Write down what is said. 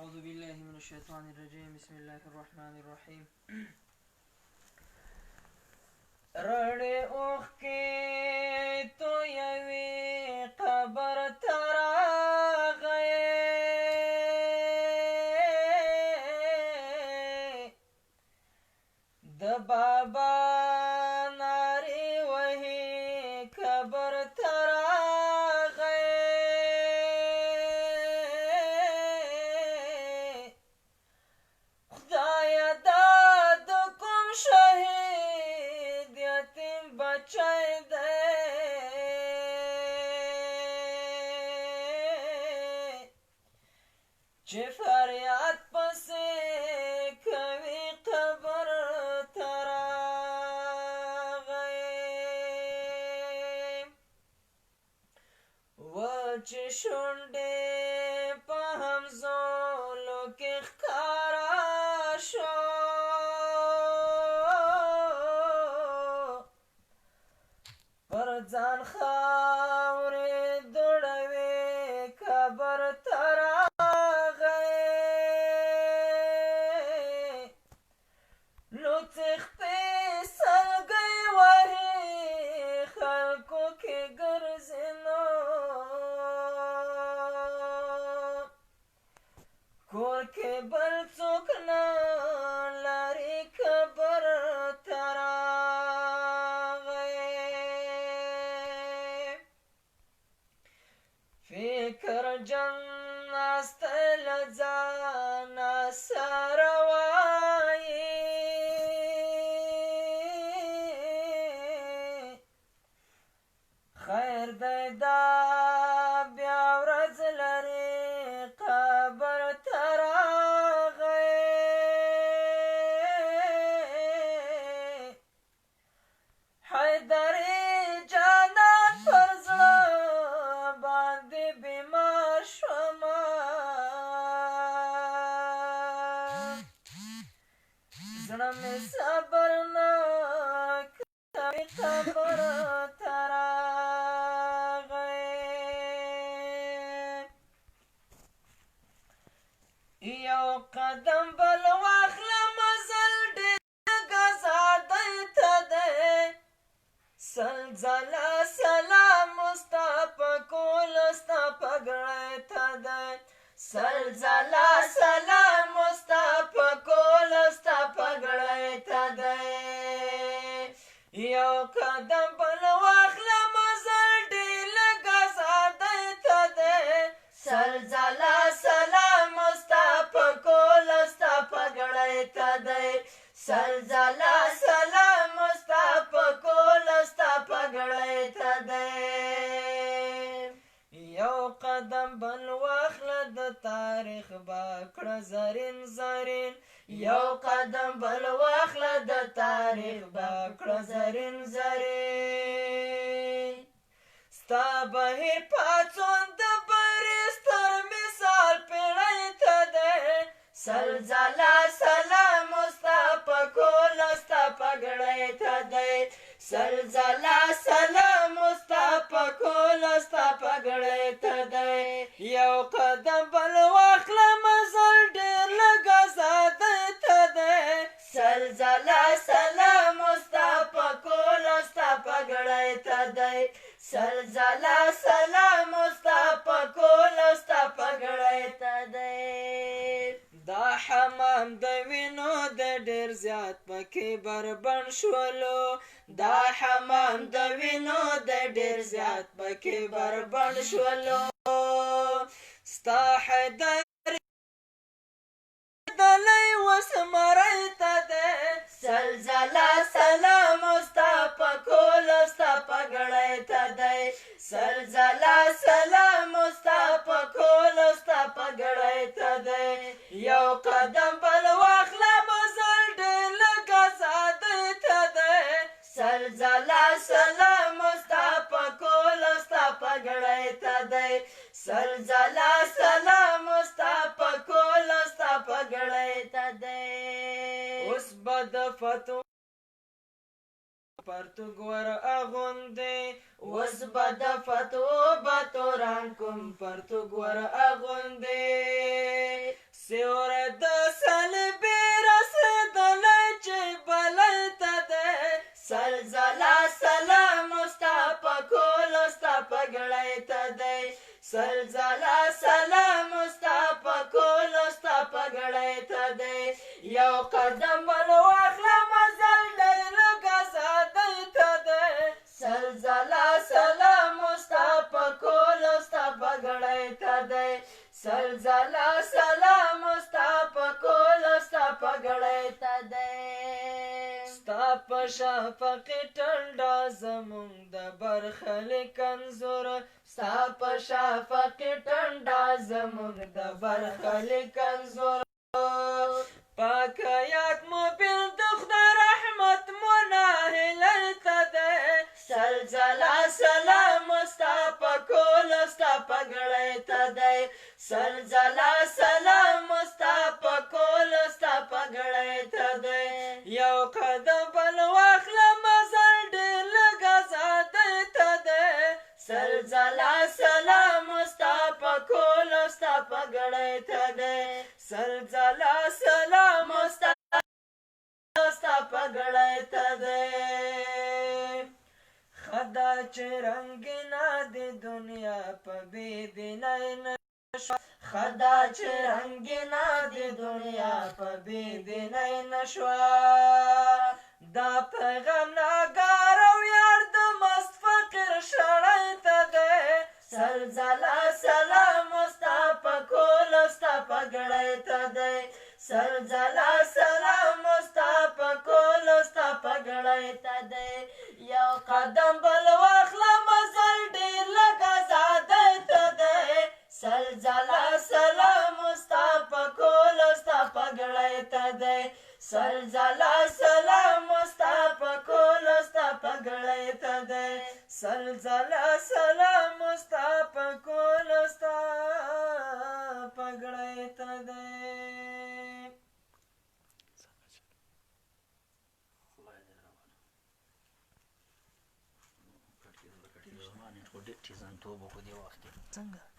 أعوذ بالله من الشيطان الرجيم بسم الله الرحمن الرحيم رڑے اوخ کے تو یوی قبر ترا غئے د بابا ناری وہی قبر ترا چه فریاد پسې کوي قبر ته راغی وچې شونډې په همزولو کې ښکاره شو پر ځان خاورې دوړوي قبر ته کور کې بل څوک نه لري قبر ته راغی فکر جن ناسته له ځانه سره وایي خیر دی دا بیا ورځ لري قبر ته راغی حیدرې جانان پر زړه باندې بیمار شومه زړه مې صبر نه کوي قبر ته یو قدم بل واخله مزل ډېر ګزادی ته دی سل ځله سلام ستا په کول ستا پګړی ته دی سل ځله سلام ستا په کول ستا پګړی ته دی یو قدم بل واخله مزل ډېر ګزادی ته دی سل ځله سلام سل ځله سلام ستا په کول ستا پګړی ته دی یو قدم بل واخله د تاریخ به کړه زرین زرین یو قدم بل واخله د تاریخ به کړه زرین زرین ستا بهیر پاڅون د بري ستر مثال پیړۍ ته دی سل ځله سلام ستا په کول ستا پګړی ته دی سل ځله سلام ستا په کول ستا پګړی ته دی یو قدم بل واخله مزل ډېر لږ ازادۍ ته دی سل ځله سلام ستا په کول ستا پګړی ته دی سل ځله سلام ستا په کول ستا پګړی ته دی دا حمام د وینو د ډېر زیات پکې بربند شولو دا حمام د وینو د ډېر زیات پکې بربند شولو ستا حیدر دلی وس مری ته دی سل ځله سلام ستا په کول ستا پګړی ته دی سل ځله سلام ستا په کول ستا پګړی ته دی یو قدم بل واخله مزل ډېر لږ ازادۍ ته دی سل ځله سلام ستا په کول ستا پګړی ته دی سل ځله سلام ستا په کول ستا پګړی ته دی اوس به د فتو پرتګ ور اغوندې اوس به د فتو به توران کوم پرتګ ور اغوندې سیوری د صلیبي رسېدلی چې بلی ته دی سلزله سلام ستا په کولو ستا په ګړۍ ته دی سلزله سلام ستا په کولو ستا په ګړۍ ته دی یو قدم بل واخله مزل دی لږ ازادۍ ته دی سلزله سلام ستا په کولو ستا په ګړۍ ته دی سلزله سلام ستا په کولو ستا په ګړۍ ته دی ستا په شفقې ټنډه زمونږ د برخلیک انځور ستا په شفقې ټنډه زمونږ د برخلیک انځور پاک یاد مو بیل د خدای رحمت مو ناهیلی ته دی سلزله سلام ستا په کولو ستا په ګړۍ ته دی سلزله سلام ستا په کولو ستا په ګړۍ ته دی یو قدم بل واخله مزل ډېر لږ ازادۍ ته دی سلزله سلام ستا په کولو ستا په ګړۍ ته دی سلزله سلام ستا په ګړۍ ته دی خدا چې رنګینه د دنیا په بېدینۍ نشوه خدا چې رنګینه د دنیا په بېدینۍ نشوه دا پیغام ناګار او یار د مست فقیر شړۍ ته دی سلزله سلام ستا په کولو ستا په ګړۍ ته دی سلزله سلام ستا په کولو ستا په ګړۍ ته دی یو قدم بل واخله مزل ډېر لږ ازادۍ ته دی سلزله سلام ستا په کولو ستا په ګړۍ ته دی سلزله سلام ستا په کولو ستا په ګړۍ ته دی سلزله سلام ستا په کولو ستا په ګړۍ ته دی ټیزان توب خو دې وخت کې څنګه